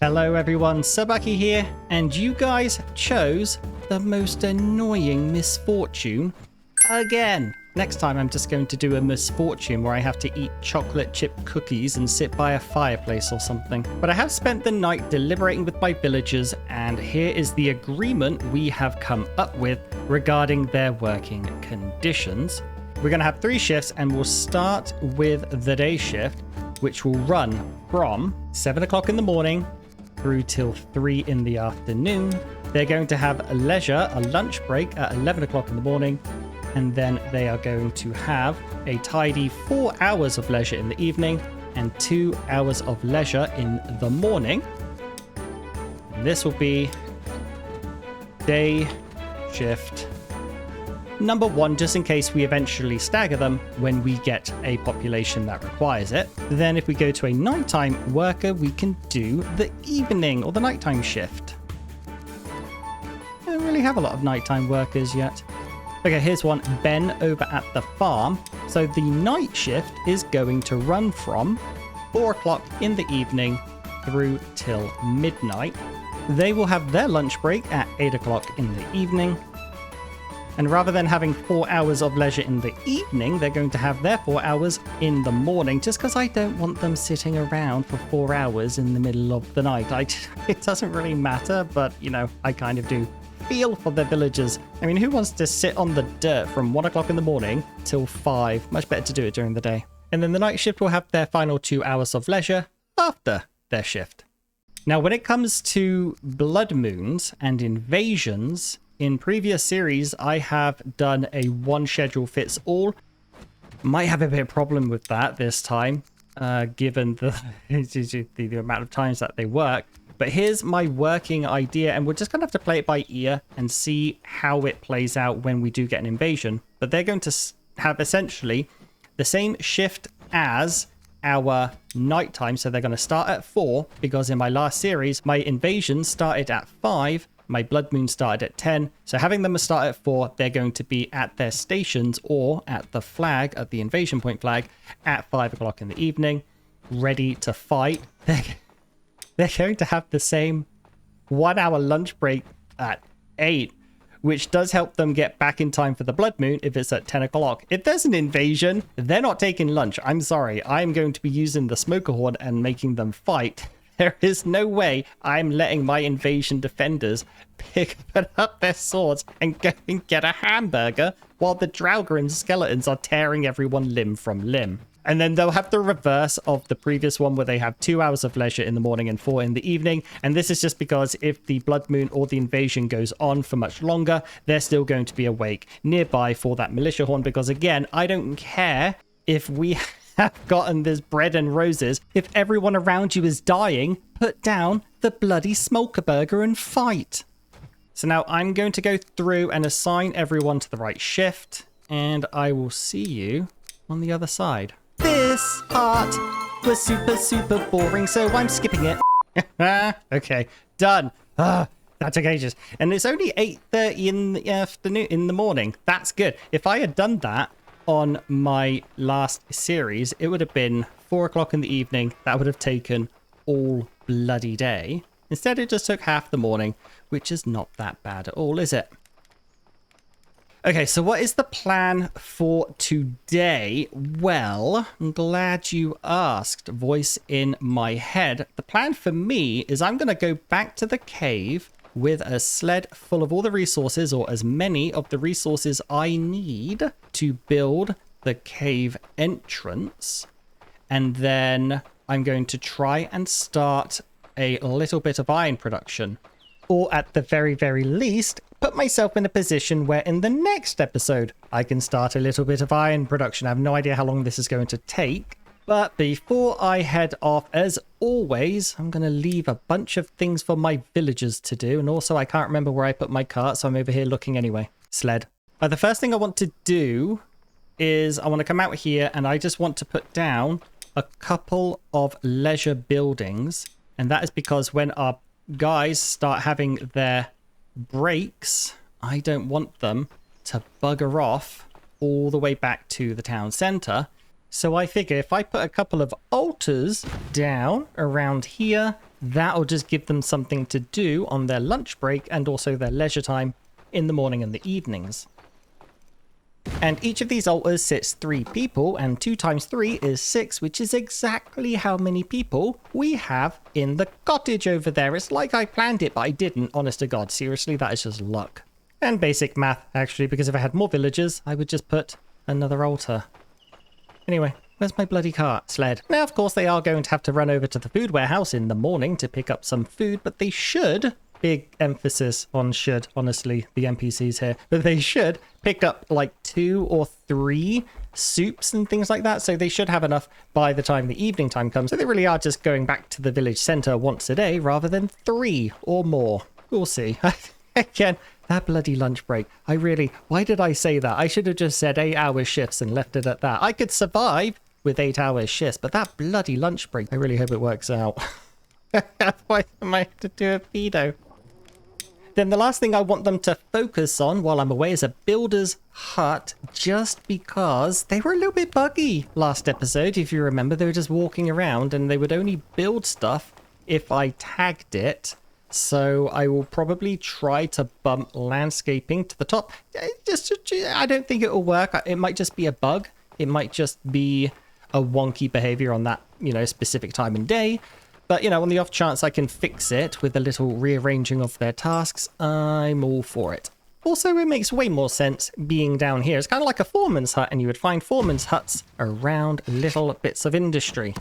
Hello everyone, Serbucky here, and you guys chose the most annoying misfortune again. Next time I'm just going to do a misfortune where I have to eat chocolate chip cookies and sit by a fireplace or something. But I have spent the night deliberating with my villagers, and here is the agreement we have come up with regarding their working conditions. We're going to have 3 shifts, and we'll start with the day shift, which will run from 7 o'clock in the morning through till 3 in the afternoon. They're going to have a leisure, a lunch break at 11 o'clock in the morning, and then they are going to have a tidy 4 hours of leisure in the evening and 2 hours of leisure in the morning. And this will be day shift number 1, just in case we eventually stagger them when we get a population that requires it. Then if we go to a nighttime worker, we can do the evening or the nighttime shift. I don't really have a lot of nighttime workers yet. Okay, here's one, Ben over at the farm. So the night shift is going to run from 4 o'clock in the evening through till midnight. They will have their lunch break at 8 o'clock in the evening. And rather than having 4 hours of leisure in the evening, they're going to have their 4 hours in the morning, just because I don't want them sitting around for 4 hours in the middle of the night. It doesn't really matter, but, you know, I kind of do feel for the villagers. I mean, who wants to sit on the dirt from 1 o'clock in the morning till 5? Much better to do it during the day. And then the night shift will have their final 2 hours of leisure after their shift. Now, when it comes to blood moons and invasions, in previous series, I have done a one schedule fits all. Might have a bit of problem with that this time, given the amount of times that they work. But here's my working idea, and we're just going to have to play it by ear and see how it plays out when we do get an invasion. But they're going to have essentially the same shift as our nighttime. So they're going to start at 4, because in my last series, my invasion started at 5. My blood moon started at 10, so having them start at 4, they're going to be at their stations or at the flag, at the invasion point flag, at 5 o'clock in the evening, ready to fight. They're going to have the same 1 hour lunch break at 8, which does help them get back in time for the blood moon if it's at 10 o'clock. If there's an invasion, they're not taking lunch. I'm sorry. I'm going to be using the smoker horn and making them fight. There is no way I'm letting my invasion defenders pick up their swords and go and get a hamburger while the Draugr and skeletons are tearing everyone limb from limb. And then they'll have the reverse of the previous one, where they have 2 hours of leisure in the morning and 4 in the evening. And this is just because if the blood moon or the invasion goes on for much longer, they're still going to be awake nearby for that militia horn. Because again, I don't care if we have gotten this bread and roses. If everyone around you is dying, put down the bloody Smolkr burger and fight. So now I'm going to go through and assign everyone to the right shift, and I will see you on the other side. This part was super boring, so I'm skipping it. Okay, done. That took ages. And it's only 8:30 in the afternoon, in the morning. That's good. If I had done that on my last series, it would have been 4 o'clock in the evening. That would have taken all bloody day. Instead, it just took half the morning, which is not that bad at all, is it? Okay, so what is the plan for today? Well, I'm glad you asked, voice in my head. The plan for me is I'm going to go back to the cave with a sled full of all the resources, or as many of the resources I need to build the cave entrance. And then I'm going to try and start a little bit of iron production. Or at the very least, put myself in a position where in the next episode, I can start a little bit of iron production. I have no idea how long this is going to take. But before I head off, as always, I'm going to leave a bunch of things for my villagers to do. And also, I can't remember where I put my cart, so I'm over here looking anyway. Sled. The first thing I want to do is I want to come out here, and I just want to put down a couple of leisure buildings. And that is because when our guys start having their breaks, I don't want them to bugger off all the way back to the town center So I figure if I put a couple of altars down around here, that'll just give them something to do on their lunch break and also their leisure time in the morning and the evenings. And each of these altars sits 3 people, and 2 times 3 is 6, which is exactly how many people we have in the cottage over there. It's like I planned it, but I didn't. Honest to God, seriously, that is just luck. And basic math, actually, because if I had more villagers, I would just put another altar. Anyway, where's my bloody cart? Sled. Now, of course, they are going to have to run over to the food warehouse in the morning to pick up some food, but they should... Big emphasis on should, honestly, the NPCs here. But they should pick up like 2 or 3 soups and things like that. So they should have enough by the time the evening time comes. So they really are just going back to the village center once a day rather than 3 or more. We'll see. Again, that bloody lunch break. Why did I say that? I should have just said 8-hour shifts and left it at that. I could survive with 8-hour shifts, but that bloody lunch break, I really hope it works out. Otherwise I might have to do a pedo. Then the last thing I want them to focus on while I'm away is a builder's hut, just because they were a little bit buggy last episode. If you remember, they were just walking around and they would only build stuff if I tagged it. So I will probably try to bump landscaping to the top. I don't think it will work. It might just be a bug. It might just be a wonky behavior on that, specific time and day. But, on the off chance I can fix it with a little rearranging of their tasks, I'm all for it. Also, it makes way more sense being down here. It's kind of like a foreman's hut, and you would find foreman's huts around little bits of industry.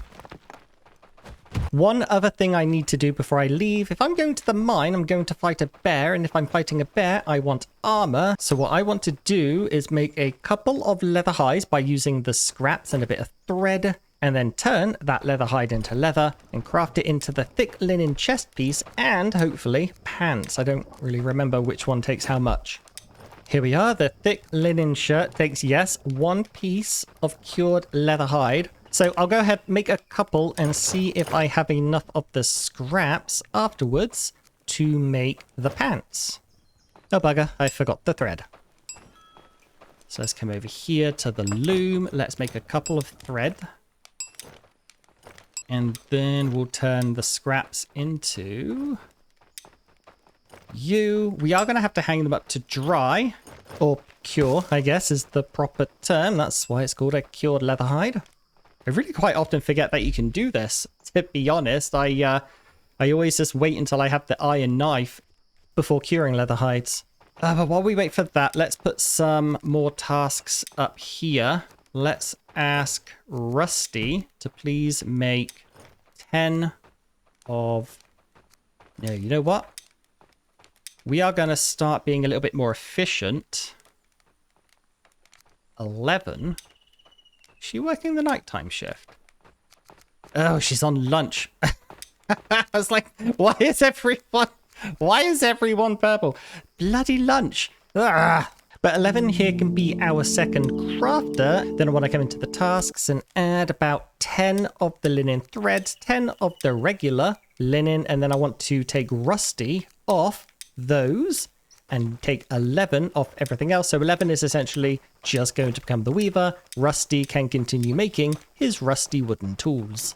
One other thing I need to do before I leave, if I'm going to the mine, I'm going to fight a bear, and if I'm fighting a bear, I want armor. So what I want to do is make a couple of leather hides by using the scraps and a bit of thread, and then turn that leather hide into leather and craft it into the thick linen chest piece and hopefully pants. I don't really remember which one takes how much. Here we are. The thick linen shirt takes, yes, 1 piece of cured leather hide. So I'll go ahead, make a couple and see if I have enough of the scraps afterwards to make the pants. Oh, bugger, I forgot the thread. So let's come over here to the loom. Let's make a couple of thread. And then we'll turn the scraps into you. We are going to have to hang them up to dry, or cure, I guess, is the proper term. That's why it's called a cured leather hide. I really quite often forget that you can do this. To be honest, I always just wait until I have the iron knife before curing leather hides. But while we wait for that, let's put some more tasks up here. Let's ask Rusty to please make 10 of... No, you know what? We are going to start being a little bit more efficient. 11. Is she working the nighttime shift? Oh, she's on lunch. I was like, why is everyone purple? Bloody lunch. Ugh. But 11 here can be our second crafter. Then I want to come into the tasks and add about 10 of the linen threads, 10 of the regular linen, and then I want to take Rusty off those and take 11 off everything else. So 11 is essentially just going to become the weaver. Rusty can continue making his rusty wooden tools.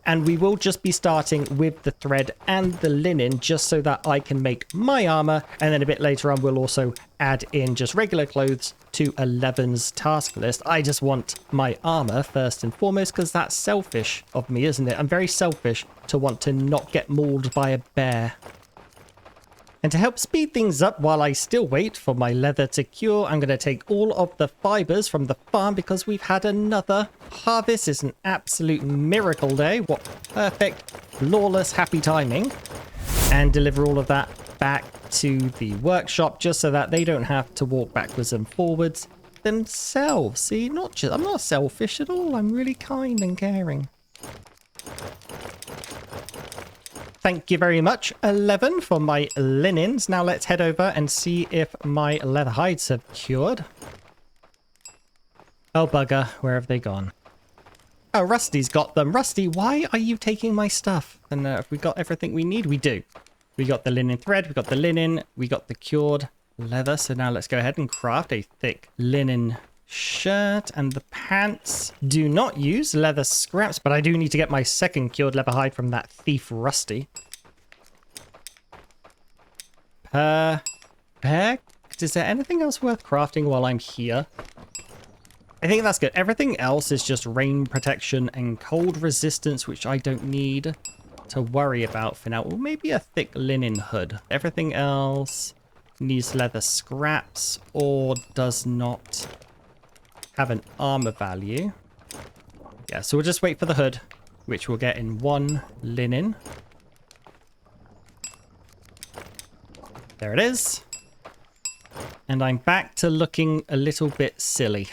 And we will just be starting with the thread and the linen just so that I can make my armor. And then a bit later on, we'll also add in just regular clothes to 11's task list. I just want my armor first and foremost because that's selfish of me, isn't it? I'm very selfish to want to not get mauled by a bear. And to help speed things up while I still wait for my leather to cure, I'm going to take all of the fibers from the farm because we've had another harvest. It's an absolute miracle day. What perfect, flawless, happy timing. And deliver all of that back to the workshop just so that they don't have to walk backwards and forwards themselves. See, I'm not selfish at all. I'm really kind and caring. Thank you very much, 11, for my linens. Now let's head over and see if my leather hides have cured. Oh, bugger. Where have they gone? Oh, Rusty's got them. Rusty, why are you taking my stuff? And have we got everything we need? We do. We got the linen thread. We got the linen. We got the cured leather. So now let's go ahead and craft a thick linen shirt and the pants. Do not use leather scraps, but I do need to get my second cured leather hide from that thief Rusty. Perfect. Is there anything else worth crafting while I'm here? I think that's good. Everything else is just rain protection and cold resistance, which I don't need to worry about for now. Or maybe a thick linen hood. Everything else needs leather scraps or does not have an armor value. Yeah, so we'll just wait for the hood, which we'll get in 1 linen. There it is. And I'm back to looking a little bit silly.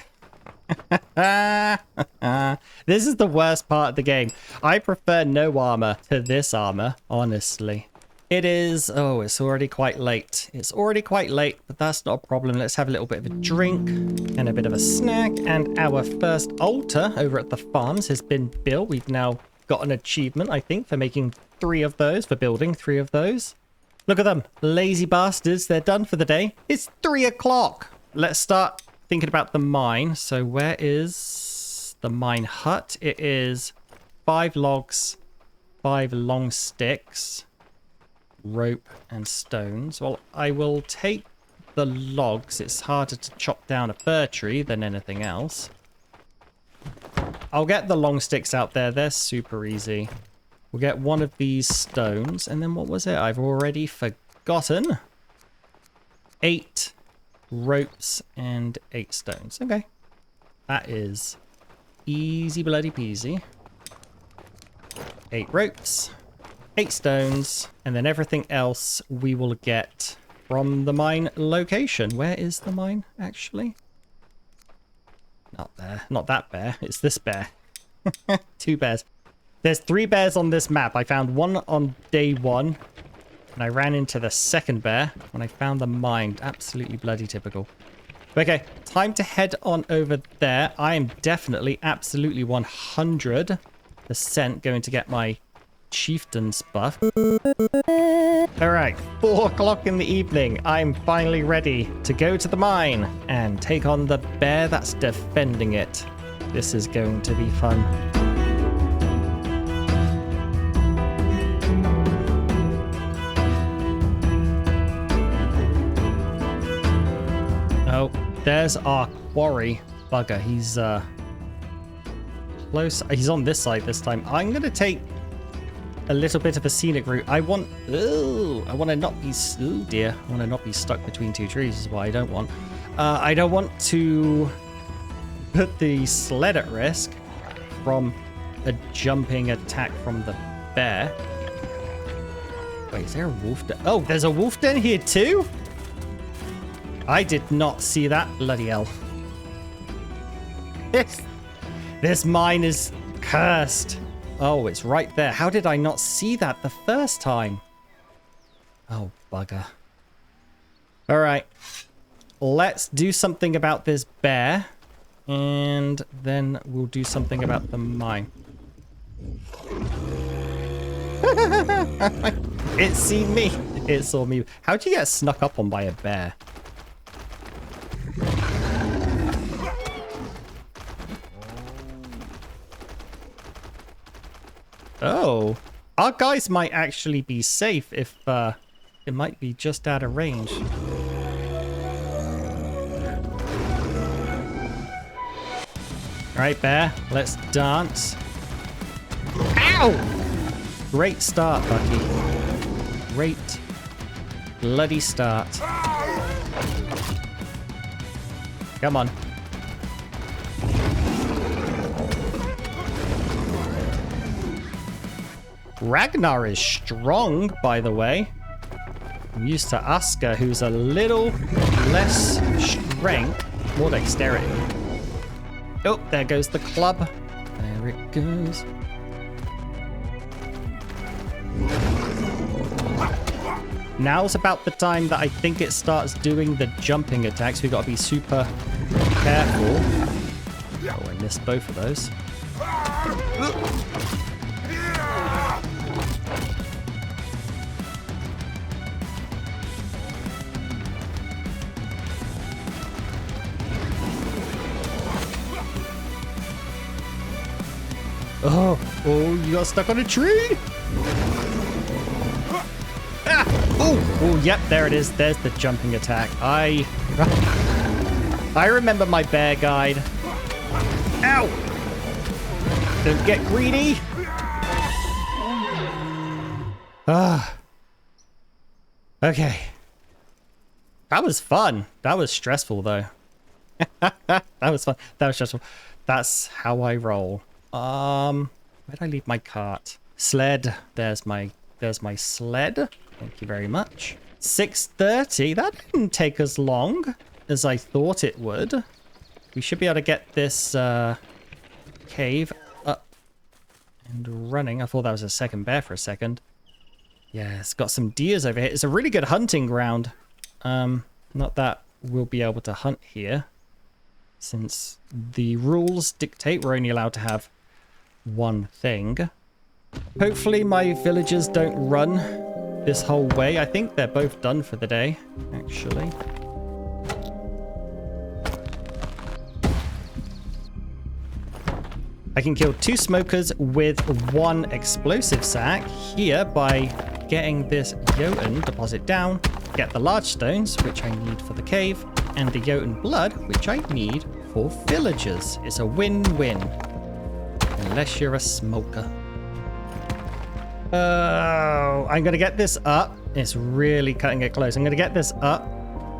This is the worst part of the game. I prefer no armor to this armor, honestly. It is... Oh, it's already quite late. It's already quite late, but that's not a problem. Let's have a little bit of a drink and a bit of a snack. And our first altar over at the farms has been built. We've now got an achievement, I think, for making 3 of those, for building 3 of those. Look at them. Lazy bastards. They're done for the day. It's 3 o'clock. Let's start thinking about the mine. So where is the mine hut? It is 5 logs, 5 long sticks, rope and stones. Well, I will take the logs. It's harder to chop down a fir tree than anything else. I'll get the long sticks out there. They're super easy. We'll get 1 of these stones. And then what was it? I've already forgotten. 8 ropes and 8 stones. Okay. That is easy bloody peasy. 8 ropes, 8 stones, and then everything else we will get from the mine location. Where is the mine, actually? Not there. Not that bear. It's this bear. 2 bears. There's 3 bears on this map. I found 1 on day 1. And I ran into the second bear when I found the mine. Absolutely bloody typical. Okay, time to head on over there. I am definitely, absolutely 100% going to get my chieftain's buff. Alright, 4 o'clock in the evening. I'm finally ready to go to the mine and take on the bear that's defending it. This is going to be fun. Oh, there's our quarry. Bugger, he's close. He's on this side this time. I'm going to take a little bit of a scenic route. I want to not be... Oh dear. I want to not be stuck between 2 trees is what I don't want. I don't want to put the sled at risk from a jumping attack from the bear. Wait, is there a wolf den? Oh, there's a wolf den here too? I did not see that. Bloody hell. This mine is cursed. Oh, it's right there. How did I not see that the first time? Oh, bugger. All right. Let's do something about this bear. And then we'll do something about the mine. It seen me. It saw me. How'd you get snuck up on by a bear? Oh, our guys might actually be safe if it might be just out of range. All right, bear, let's dance. Ow! Great start, Bucky. Great bloody start. Come on. Ragnar is strong, by the way. I'm used to ASKA, who's a little less strength, more dexterity. Oh, there goes the club. There it goes. Now's about the time that I think it starts doing the jumping attacks. We've got to be super careful. Oh, I missed both of those. Oh, you got stuck on a tree. Ah! Oh, yep, there it is. There's the jumping attack. I remember my bear guide. Ow! Don't get greedy. Okay. That was fun. That was stressful though. That was fun. That was stressful. That's how I roll. Where'd I leave my cart? Sled. There's my sled. Thank you very much. 6:30. That didn't take as long as I thought it would. We should be able to get this cave up and running. I thought that was a second bear for a second. Yeah, it's got some deers over here. It's a really good hunting ground. Not that we'll be able to hunt here, since the rules dictate we're only allowed to have one thing. Hopefully my villagers don't run this whole way. I think they're both done for the day, actually. I can kill 2 smokers with 1 explosive sack here by getting this Jotun deposit down, get the large stones, which I need for the cave, and the Jotun blood, which I need for villagers. It's a win-win. Unless you're a smoker. Oh, I'm going to get this up. It's really cutting it close. I'm going to get this up,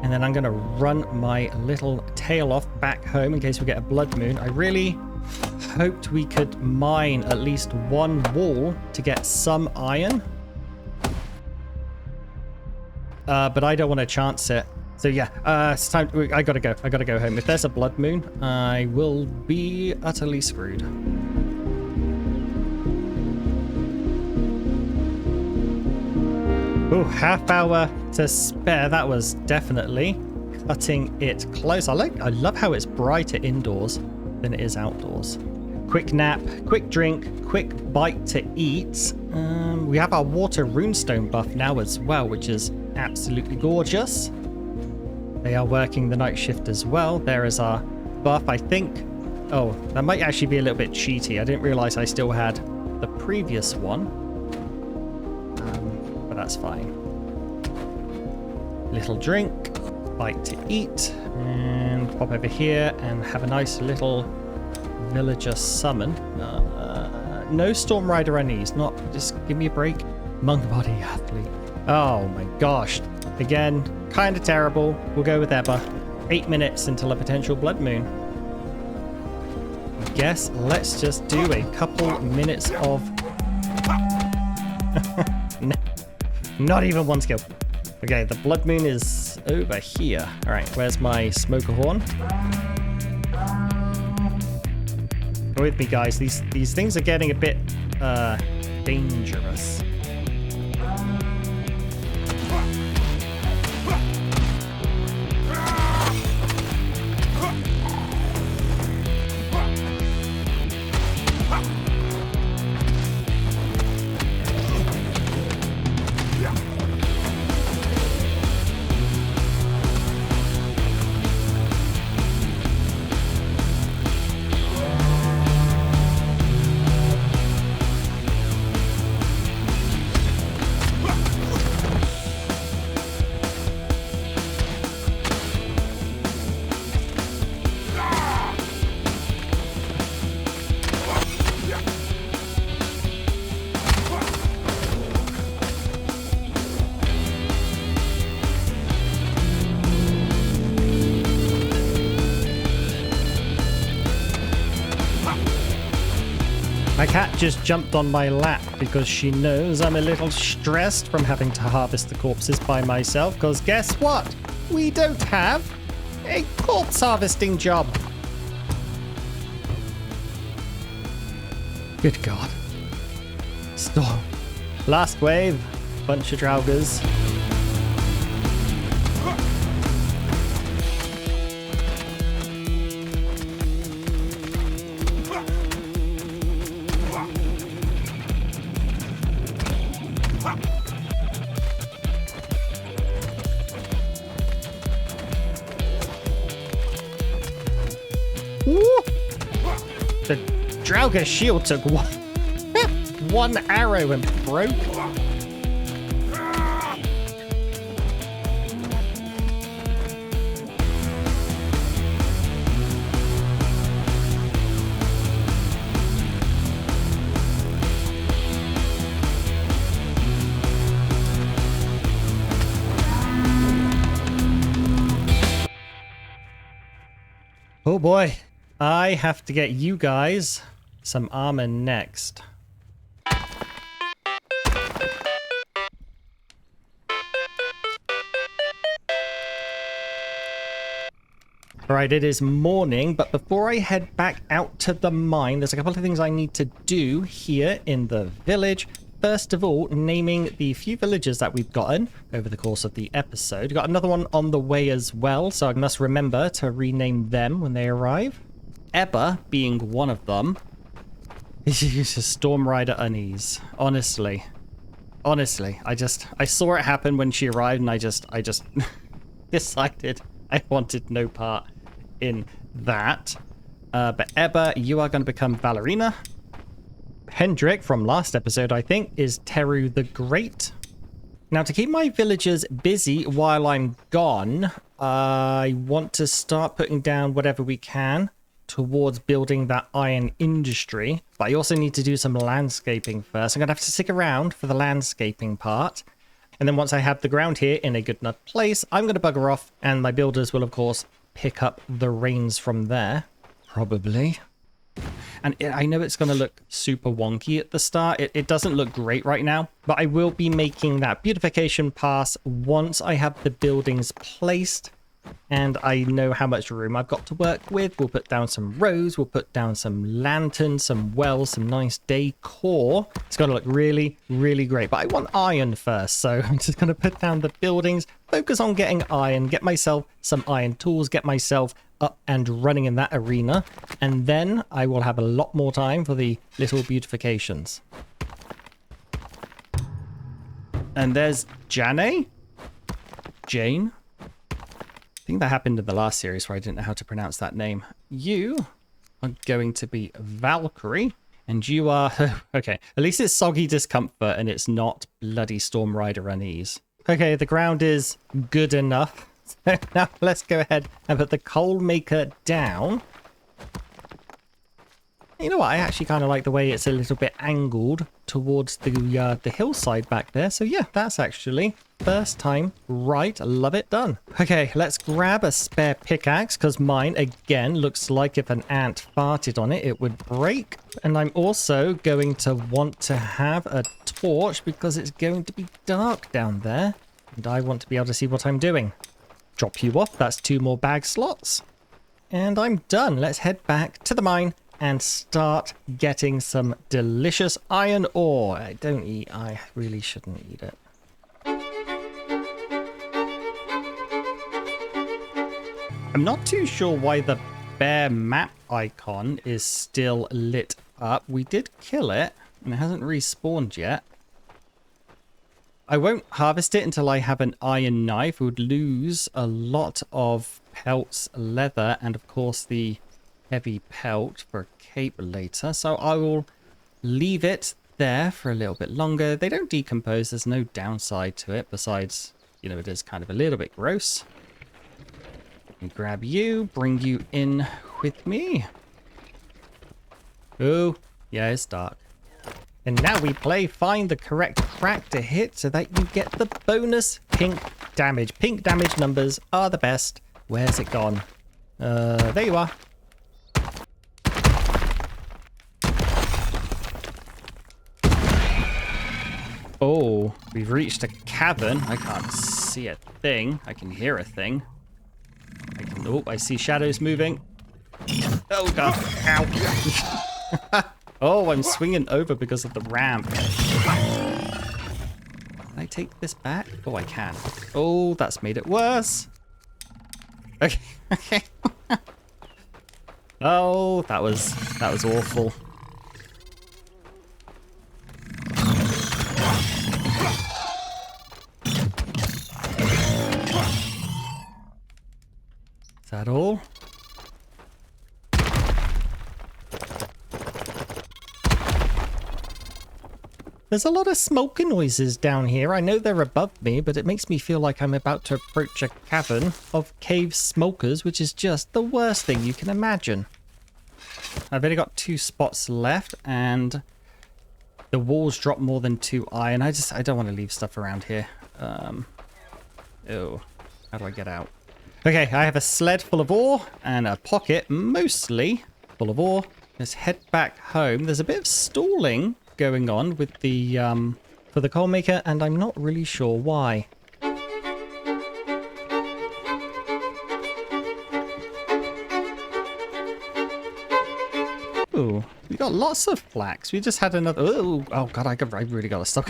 and then I'm going to run my little tail off back home in case we get a blood moon. I really hoped we could mine at least 1 wall to get some iron. But I don't want to chance it. So yeah, it's time. I gotta go. I gotta go home. If there's a blood moon, I will be utterly screwed. Oh, half hour to spare. That was definitely cutting it close. I love how it's brighter indoors than it is outdoors. Quick nap, quick drink, quick bite to eat. We have our water runestone buff now as well, which is absolutely gorgeous. They are working the night shift as well. There is our buff, I think. Oh, that might actually be a little bit cheaty. I didn't realize I still had the previous one. But that's fine. Little drink, bite to eat, and pop over here and have a nice little villager summon. No Storm Rider unease, not just give me a break. Monk body athlete. Oh my gosh. Again, kind of terrible. We'll go with Ebba. 8 minutes until a potential blood moon. I guess let's just do a couple minutes of... Not even 1 skill. Okay, the blood moon is over here. All right, where's my smoker horn? Go with me, guys. These things are getting a bit dangerous. My cat just jumped on my lap because she knows I'm a little stressed from having to harvest the corpses by myself, because guess what? We don't have a corpse harvesting job. Good God. Stop. Last wave. Bunch of Draugrs. Draugr's shield took one, one arrow and broke. Oh boy, I have to get you guys some armor next. Alright, it is morning, but before I head back out to the mine, there's a couple of things I need to do here in the village. First of all, naming the few villagers that we've gotten over the course of the episode. We've got another one on the way as well, so I must remember to rename them when they arrive. Ebba being one of them. He's a Storm Rider unease. Honestly, I saw it happen when she arrived, and I just decided I wanted no part in that. But Ebba, you are going to become Ballerina. Hendrik from last episode, I think, is Teru the Great. Now, to keep my villagers busy while I'm gone, I want to start putting down whatever we can towards building that iron industry. But I also need to do some landscaping first. I'm going to have to stick around for the landscaping part. And then once I have the ground here in a good enough place, I'm going to bugger off. And my builders will, of course, pick up the reins from there. Probably. And I know it's going to look super wonky at the start. It doesn't look great right now, but I will be making that beautification pass once I have the buildings placed and I know how much room I've got to work with. We'll put down some rows, we'll put down some lanterns, some wells, some nice decor. It's going to look really, really great, but I want iron first, so I'm just going to put down the buildings, focus on getting iron, get myself some iron tools, get myself up and running in that arena, and then I will have a lot more time for the little beautifications. And there's Jane? I think that happened in the last series where I didn't know how to pronounce that name. You are going to be Valkyrie, and you are... okay, at least it's Soggy Discomfort and it's not bloody Storm Rider Unease. Okay, the ground is good enough. So now let's go ahead and put the coal maker down. You know what? I actually kind of like the way it's a little bit angled towards the hillside back there. So yeah, that's actually first time right. Love it. Done. Okay, let's grab a spare pickaxe because mine, again, looks like if an ant farted on it, it would break. And I'm also going to want to have a torch because it's going to be dark down there. And I want to be able to see what I'm doing. Drop you off. That's 2 more bag slots. And I'm done. Let's head back to the mine and start getting some delicious iron ore. I don't eat. I really shouldn't eat it. I'm not too sure why the bear map icon is still lit up. We did kill it and it hasn't respawned yet. I won't harvest it until I have an iron knife. We would lose a lot of pelts, leather, and of course the heavy pelt for a cape later. So I will leave it there for a little bit longer. They don't decompose. There's no downside to it. Besides, you know, it is kind of a little bit gross. Let me grab you, bring you in with me. Oh, yeah, it's dark. And now we play Find the Correct Crack to hit so that you get the bonus pink damage. Pink damage numbers are the best. Where's it gone? There you are. Oh, we've reached a cavern. I can't see a thing. I can hear a thing. Oh, I see shadows moving. Oh, God. Ow. Oh, I'm swinging over because of the ramp. Can I take this back? Oh, I can. Oh, that's made it worse. Okay. Okay. Oh, that was awful. Is that all? There's a lot of smoking noises down here. I know they're above me, but it makes me feel like I'm about to approach a cavern of cave Smolkrs, which is just the worst thing you can imagine. I've only got 2 spots left, and the walls drop more than 2 iron. I don't want to leave stuff around here. Oh, how do I get out? Okay, I have a sled full of ore and a pocket mostly full of ore. Let's head back home. There's a bit of stalling going on with the for the coal maker, and I'm not really sure why. Ooh, we got lots of flax. We just had another. Oh god, I really gotta stop.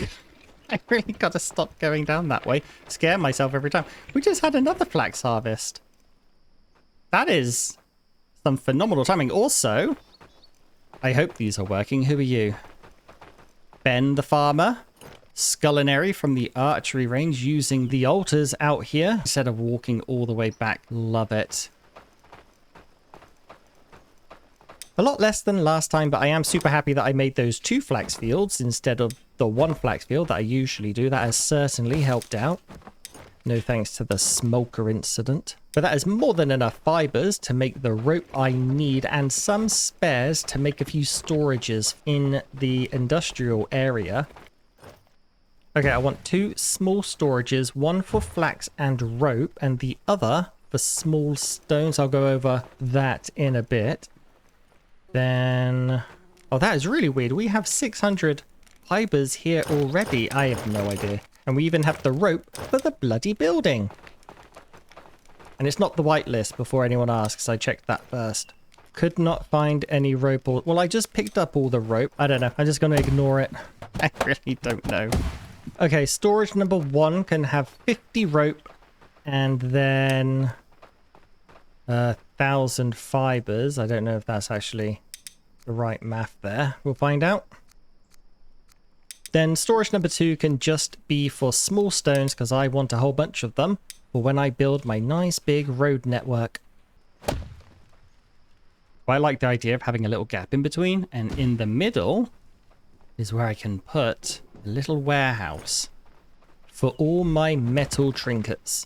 I really gotta stop going down that way. Scare myself every time. We just had another flax harvest. That is some phenomenal timing. Also, I hope these are working. Who are you? Ben the farmer. Sculinary from the archery range using the altars out here instead of walking all the way back. Love it. A lot less than last time, but I am super happy that I made those 2 flax fields instead of the 1 flax field that I usually do. That has certainly helped out. No thanks to the Smolkr incident. But that is more than enough fibers to make the rope I need and some spares to make a few storages in the industrial area. Okay, I want 2 small storages, one for flax and rope and the other for small stones. I'll go over that in a bit. Then, oh, that is really weird. We have 600 fibers here already. I have no idea. And we even have the rope for the bloody building. And it's not the whitelist, before anyone asks. I checked that first. Could not find any rope. Well, I just picked up all the rope. I don't know. I'm just going to ignore it. I really don't know. Okay, storage number 1 can have 50 rope and then 1,000 fibers. I don't know if that's actually the right math there. We'll find out. Then storage number 2 can just be for small stones because I want a whole bunch of them for when I build my nice big road network. I like the idea of having a little gap in between, and in the middle is where I can put a little warehouse for all my metal trinkets.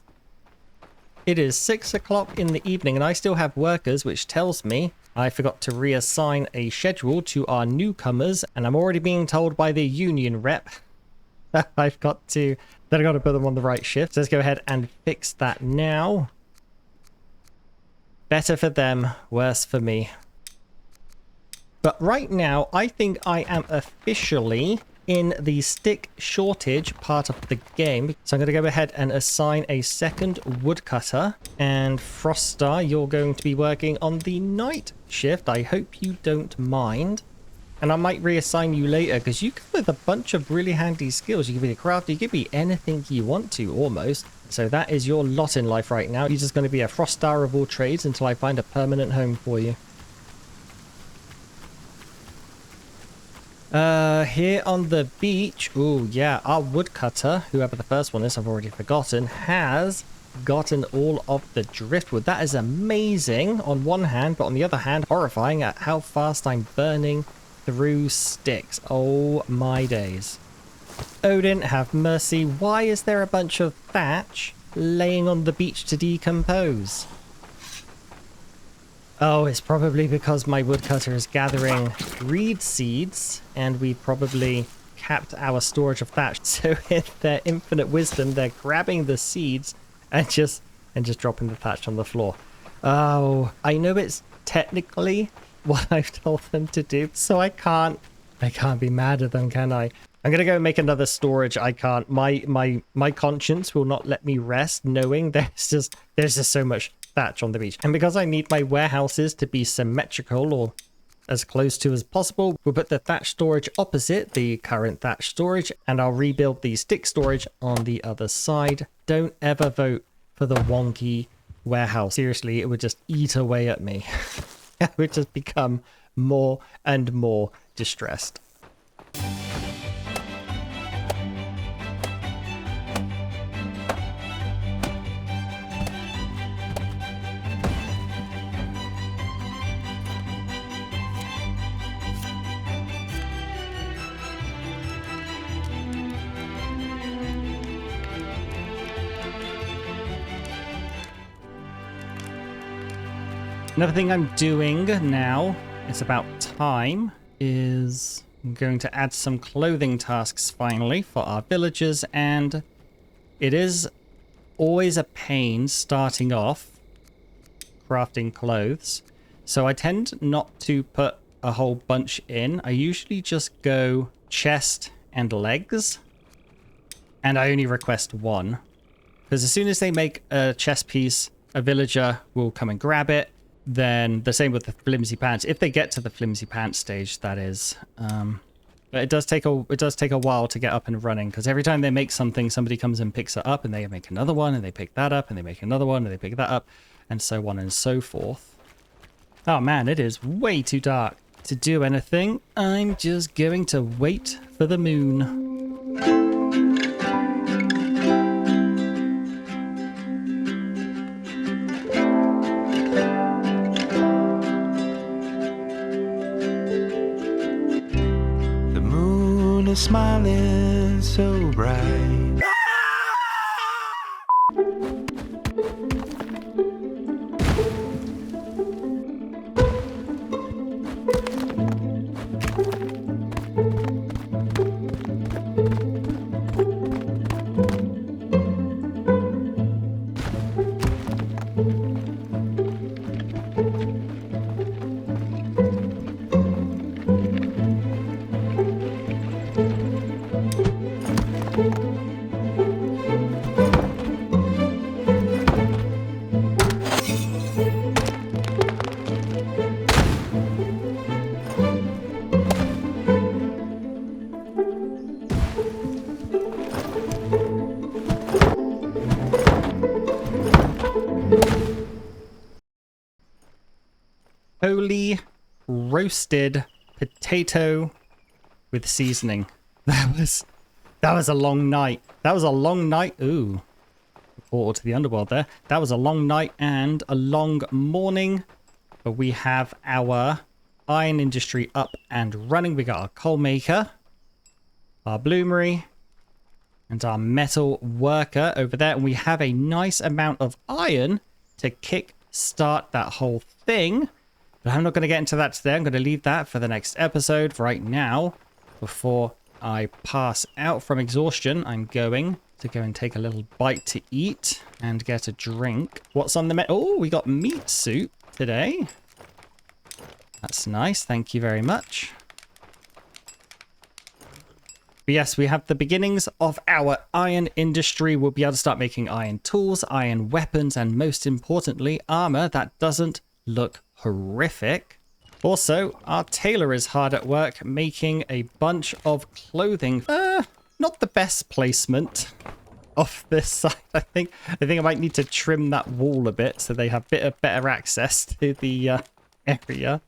It is 6 o'clock in the evening and I still have workers, which tells me I forgot to reassign a schedule to our newcomers, and I'm already being told by the union rep that I've got to put them on the right shift. So let's go ahead and fix that now. Better for them, worse for me. But right now, I think I am officially in the stick shortage part of the game. So I'm going to go ahead and assign a second woodcutter. And Frostar, you're going to be working on the night shift. I hope you don't mind. And I might reassign you later because you come with a bunch of really handy skills. You can be a crafter, you can be anything you want to almost. So that is your lot in life right now. You're just going to be a Frostar of all trades until I find a permanent home for you. Here on the beach, oh yeah, our woodcutter, whoever the first one is, I've already forgotten, has gotten all of the driftwood. That is amazing on one hand, but on the other hand, horrifying at how fast I'm burning through sticks. Oh my days. Odin, have mercy. Why is there a bunch of thatch laying on the beach to decompose? Oh, it's probably because my woodcutter is gathering reed seeds, and we probably capped our storage of thatch. So in their infinite wisdom, they're grabbing the seeds and just dropping the thatch on the floor. Oh, I know it's technically what I've told them to do, so I can't be mad at them, can I? I'm gonna go make another storage. I can't. My conscience will not let me rest, knowing there's just so much thatch on the beach. And because I need my warehouses to be symmetrical or as close to as possible, we'll put the thatch storage opposite the current thatch storage, and I'll rebuild the stick storage on the other side. Don't ever vote for the wonky warehouse. Seriously, it would just eat away at me. I would just become more and more distressed. Another thing I'm doing now, it's about time, is I'm going to add some clothing tasks finally for our villagers, and it is always a pain starting off crafting clothes. So I tend not to put a whole bunch in. I usually just go chest and legs, and I only request one. Because as soon as they make a chest piece, a villager will come and grab it. Then the same with the flimsy pants. If they get to the flimsy pants stage, that is. But it does take a while to get up and running, because every time they make something, somebody comes and picks it up, and they make another one, and they pick that up, and they make another one, and they pick that up, and so on and so forth. Oh man, it is way too dark to do anything. I'm just going to wait for the moon. Smiling so bright. Holy roasted potato with seasoning. That was a long night. That was a long night. Ooh. Portal to the underworld there. That was a long night and a long morning. But we have our iron industry up and running. We got our coal maker, our bloomery, and our metal worker over there. And we have a nice amount of iron to kick start that whole thing. But I'm not going to get into that today. I'm going to leave that for the next episode. Right now, before I pass out from exhaustion, I'm going to go and take a little bite to eat and get a drink. What's on the menu? Oh, we got meat soup today. That's nice. Thank you very much. But yes, we have the beginnings of our iron industry. We'll be able to start making iron tools, iron weapons, and most importantly, armor that doesn't look horrific. Also, our tailor is hard at work making a bunch of clothing. Not the best placement of this side. I think I might need to trim that wall a bit so they have better access to the area.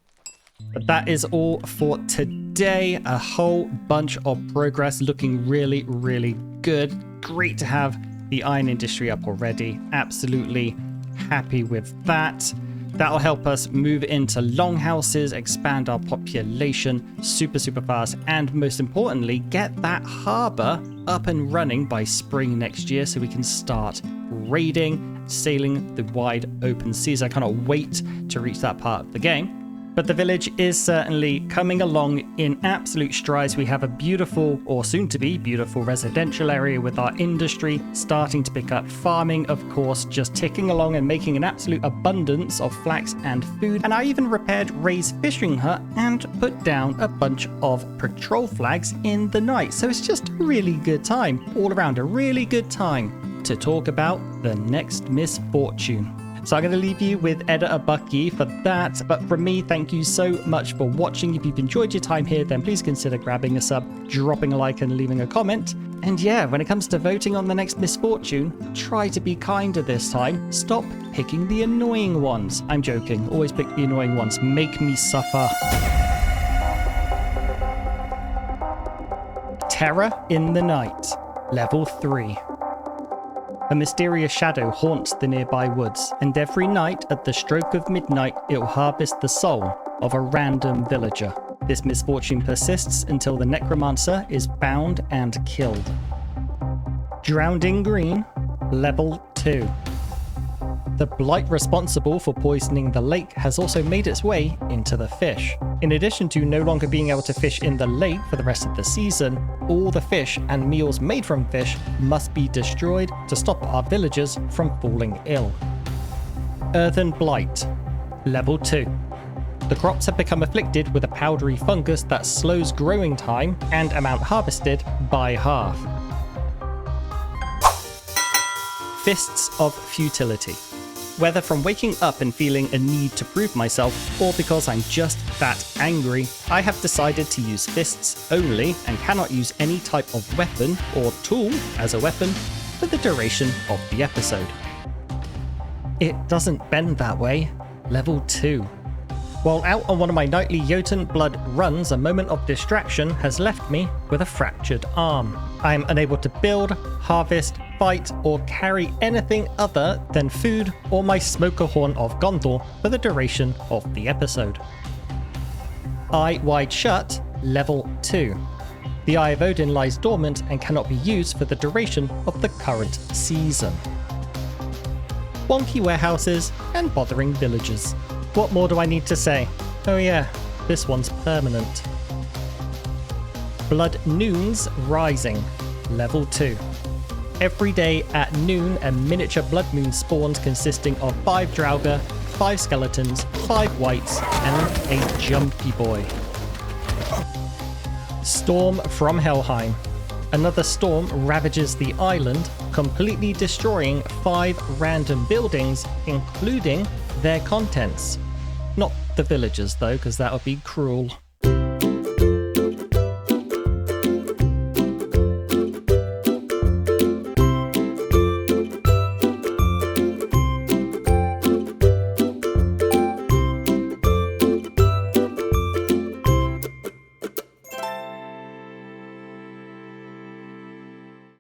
But that is all for today. A whole bunch of progress, looking really, really good. Great to have the iron industry up already. Absolutely happy with that. That'll help us move into longhouses, expand our population super fast, and most importantly, get that harbor up and running by spring next year so we can start raiding, sailing the wide open seas. I cannot wait to reach that part of the game. But the village is certainly coming along in absolute strides. We have a beautiful, or soon to be beautiful, residential area with our industry starting to pick up. Farming, of course, just ticking along and making an absolute abundance of flax and food. And I even repaired Ray's fishing hut and put down a bunch of patrol flags in the night. So it's just a really good time. All around a really good time to talk about the next misfortune. So I'm going to leave you with Editor Bucky for that. But from me, thank you so much for watching. If you've enjoyed your time here, then please consider grabbing a sub, dropping a like, and leaving a comment. And yeah, when it comes to voting on the next misfortune, try to be kinder this time. Stop picking the annoying ones. I'm joking. Always pick the annoying ones. Make me suffer. Terror in the Night. Level 3. A mysterious shadow haunts the nearby woods, and every night at the stroke of midnight it will harvest the soul of a random villager. This misfortune persists until the necromancer is found and killed. Drowned in Green, Level 2. The blight responsible for poisoning the lake has also made its way into the fish. In addition to no longer being able to fish in the lake for the rest of the season, all the fish and meals made from fish must be destroyed to stop our villagers from falling ill. Earthen Blight, Level 2. The crops have become afflicted with a powdery fungus that slows growing time and amount harvested by half. Fists of Futility. Whether from waking up and feeling a need to prove myself, or because I'm just that angry, I have decided to use fists only and cannot use any type of weapon or tool as a weapon for the duration of the episode. It doesn't bend that way. Level 2. While out on one of my nightly Jotun blood runs, a moment of distraction has left me with a fractured arm. I am unable to build, harvest, fight, or carry anything other than food or my smoker horn of Gondor for the duration of the episode. Eye Wide Shut, Level 2. The Eye of Odin lies dormant and cannot be used for the duration of the current season. Wonky warehouses and bothering villagers. What more do I need to say? Oh yeah, this one's permanent. Blood Noons Rising, Level 2. Every day at noon, a miniature blood moon spawns consisting of 5 Draugr, 5 skeletons, 5 wights, and a jumpy boy. Storm from Helheim. Another storm ravages the island, completely destroying 5 random buildings, including their contents. Not the villagers though, because that would be cruel.